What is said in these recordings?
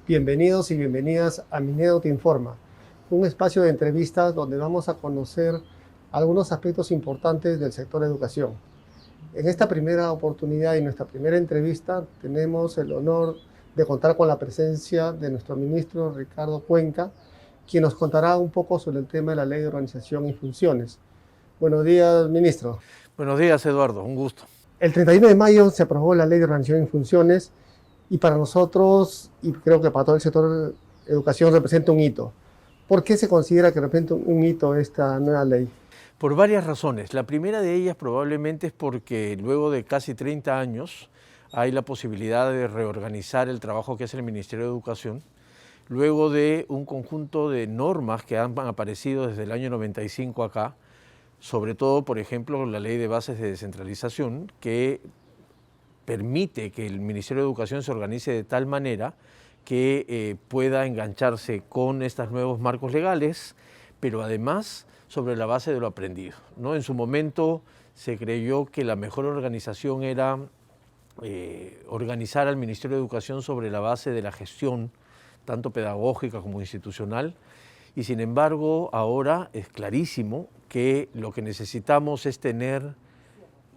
Bienvenidos y bienvenidas a Minedo Te Informa, un espacio de entrevistas donde vamos a conocer algunos aspectos importantes del sector educación. En esta primera oportunidad y nuestra primera entrevista tenemos el honor de contar con la presencia de nuestro ministro Ricardo Cuenca, quien nos contará un poco sobre el tema de la Ley de Organización y Funciones. Buenos días, ministro. Buenos días, Eduardo, un gusto. El 31 de mayo se aprobó la Ley de Organización y Funciones y para nosotros, y creo que para todo el sector de educación, representa un hito. ¿Por qué se considera que representa un hito esta nueva ley? Por varias razones. La primera de ellas probablemente es porque luego de casi 30 años hay la posibilidad de reorganizar el trabajo que hace el Ministerio de Educación, luego de un conjunto de normas que han aparecido desde el año 95 acá, sobre todo, por ejemplo, la Ley de Bases de Descentralización, que permite que el Ministerio de Educación se organice de tal manera que pueda engancharse con estos nuevos marcos legales, pero además sobre la base de lo aprendido, ¿no? En su momento se creyó que la mejor organización era organizar al Ministerio de Educación sobre la base de la gestión, tanto pedagógica como institucional, y sin embargo ahora es clarísimo que lo que necesitamos es tener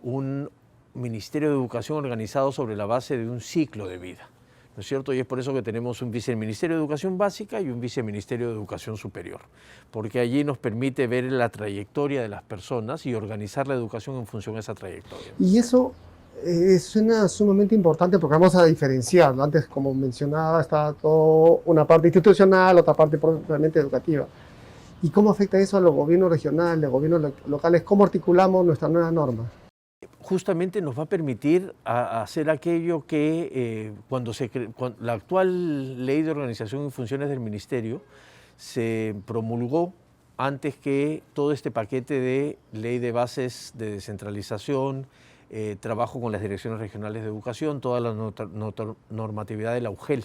un Ministerio de Educación organizado sobre la base de un ciclo de vida, ¿no es cierto? Y es por eso que tenemos un viceministerio de Educación Básica y un viceministerio de Educación Superior, porque allí nos permite ver la trayectoria de las personas y organizar la educación en función de esa trayectoria. Y eso suena sumamente importante porque vamos a diferenciar, ¿no? Antes, como mencionaba, está toda una parte institucional, otra parte propiamente educativa. ¿Y cómo afecta eso a los gobiernos regionales, los gobiernos locales? ¿Cómo articulamos nuestra nueva norma? Justamente nos va a permitir hacer aquello que cuando la actual Ley de Organización y Funciones del Ministerio se promulgó antes que todo este paquete de Ley de Bases de Descentralización, trabajo con las direcciones regionales de educación, toda la normatividad de la UGEL.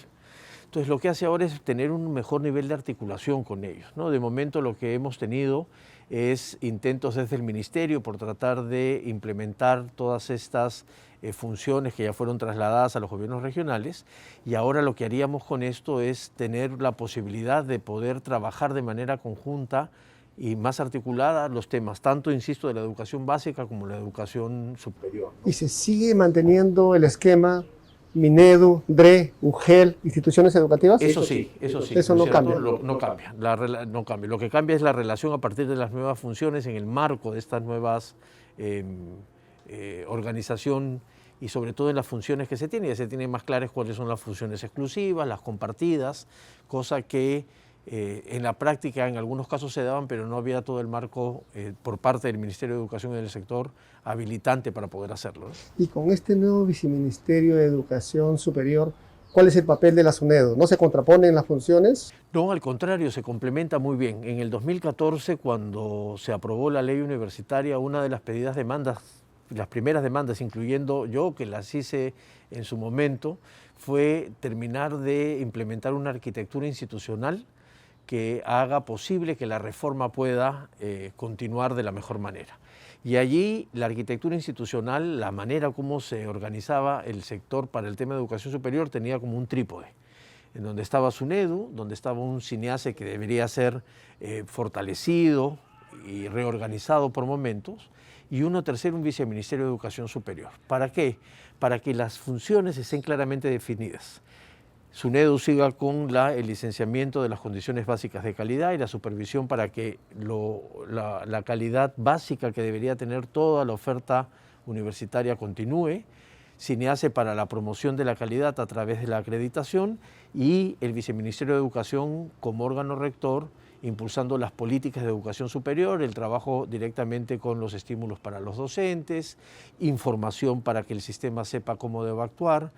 Entonces lo que hace ahora es tener un mejor nivel de articulación con ellos, ¿no? De momento lo que hemos tenido es intentos desde el Ministerio por tratar de implementar todas estas funciones que ya fueron trasladadas a los gobiernos regionales, y ahora lo que haríamos con esto es tener la posibilidad de poder trabajar de manera conjunta y más articulada los temas, tanto, insisto, de la educación básica como la educación superior, ¿no? Y se sigue manteniendo el esquema Minedu, DRE, UGEL, instituciones educativas. Eso sí, eso sí. Eso no cambia. No cambia, no cambia. Lo que cambia es la relación a partir de las nuevas funciones en el marco de estas nuevas organización y sobre todo en las funciones que se tienen. Ya se tienen más claras cuáles son las funciones exclusivas, las compartidas, cosa que en la práctica en algunos casos se daban, pero no había todo el marco por parte del Ministerio de Educación y del sector habilitante para poder hacerlo, ¿no? Y con este nuevo viceministerio de Educación Superior, ¿cuál es el papel de la SUNEDU? ¿No se contraponen las funciones? No, al contrario, se complementa muy bien. En el 2014, cuando se aprobó la ley universitaria, una de las pedidas demandas, las primeras demandas, incluyendo yo, que las hice en su momento, fue terminar de implementar una arquitectura institucional que haga posible que la reforma pueda continuar de la mejor manera. Y allí la arquitectura institucional, la manera como se organizaba el sector para el tema de educación superior, tenía como un trípode, en donde estaba SUNEDU, donde estaba un CINEACE que debería ser fortalecido y reorganizado por momentos, y uno tercero, un viceministerio de Educación Superior. ¿Para qué? Para que las funciones estén claramente definidas. SUNEDU siga con el licenciamiento de las condiciones básicas de calidad y la supervisión para que la calidad básica que debería tener toda la oferta universitaria continúe. CINEACE para la promoción de la calidad a través de la acreditación, y el Viceministerio de Educación como órgano rector impulsando las políticas de educación superior, el trabajo directamente con los estímulos para los docentes, información para que el sistema sepa cómo debe actuar,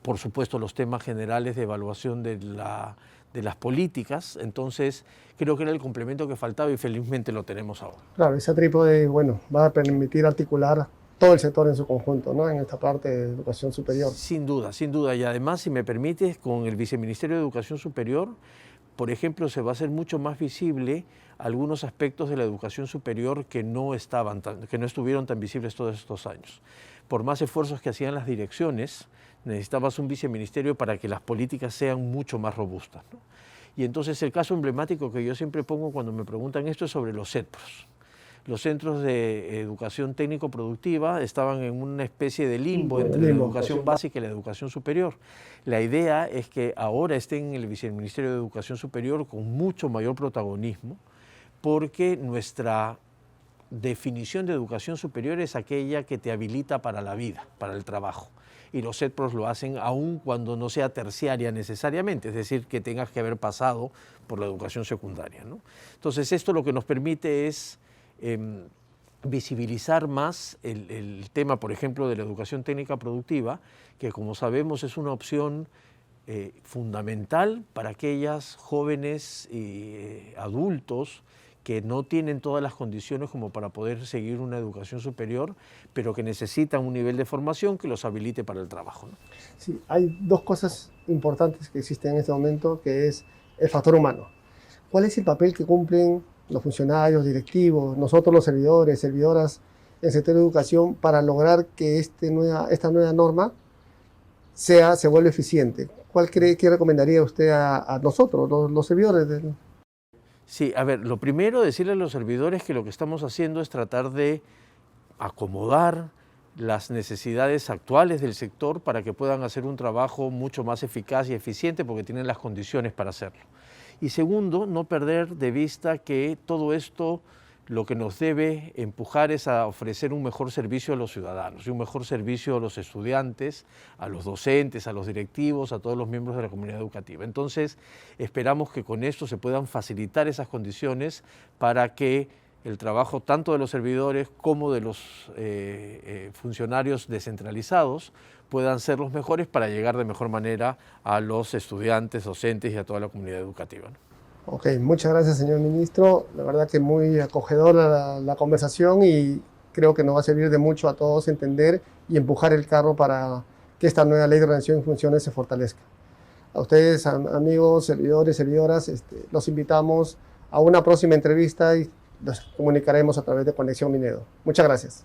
por supuesto los temas generales de evaluación de las políticas. Entonces creo que era el complemento que faltaba y felizmente lo tenemos ahora. Claro, ese trípode, bueno, va a permitir articular todo el sector en su conjunto, ¿no? En esta parte de educación superior. Sin duda, sin duda. Y además, si me permites, con el Viceministerio de Educación Superior, por ejemplo, se va a hacer mucho más visible algunos aspectos de la educación superior que no estuvieron tan visibles todos estos años. por más esfuerzos que hacían las direcciones, necesitabas un viceministerio para que las políticas sean mucho más robustas, ¿no? Y entonces el caso emblemático que yo siempre pongo cuando me preguntan esto es sobre los CETPROS. Los centros de educación técnico-productiva estaban en una especie de limbo entre la educación básica y la educación superior. La idea es que ahora estén en el Viceministerio de Educación Superior con mucho mayor protagonismo, porque nuestra definición de educación superior es aquella que te habilita para la vida, para el trabajo. Y los CETPROS lo hacen aun cuando no sea terciaria necesariamente, es decir, que tengas que haber pasado por la educación secundaria, ¿no? Entonces, esto lo que nos permite es visibilizar más el tema, por ejemplo, de la educación técnica productiva, que como sabemos es una opción fundamental para aquellas jóvenes y adultos que no tienen todas las condiciones como para poder seguir una educación superior, pero que necesitan un nivel de formación que los habilite para el trabajo, ¿no? Sí, hay dos cosas importantes que existen en este momento, que es el factor humano. ¿Cuál es el papel que cumplen los funcionarios, directivos, nosotros los servidores, servidoras en el sector de educación para lograr que esta nueva norma se vuelva eficiente? ¿Cuál cree que recomendaría usted a nosotros, los servidores del... Sí, a ver, lo primero decirle a los servidores que lo que estamos haciendo es tratar de acomodar las necesidades actuales del sector para que puedan hacer un trabajo mucho más eficaz y eficiente porque tienen las condiciones para hacerlo. Y segundo, no perder de vista que todo esto lo que nos debe empujar es a ofrecer un mejor servicio a los ciudadanos y un mejor servicio a los estudiantes, a los docentes, a los directivos, a todos los miembros de la comunidad educativa. Entonces, esperamos que con esto se puedan facilitar esas condiciones para que el trabajo tanto de los servidores como de los funcionarios descentralizados puedan ser los mejores para llegar de mejor manera a los estudiantes, docentes y a toda la comunidad educativa, ¿no? Ok, muchas gracias, señor ministro. La verdad que muy acogedora la conversación y creo que nos va a servir de mucho a todos entender y empujar el carro para que esta nueva ley de ordenación y funciones se fortalezca. A ustedes, amigos, servidores, servidoras, los invitamos a una próxima entrevista y los comunicaremos a través de Conexión Minedo. Muchas gracias.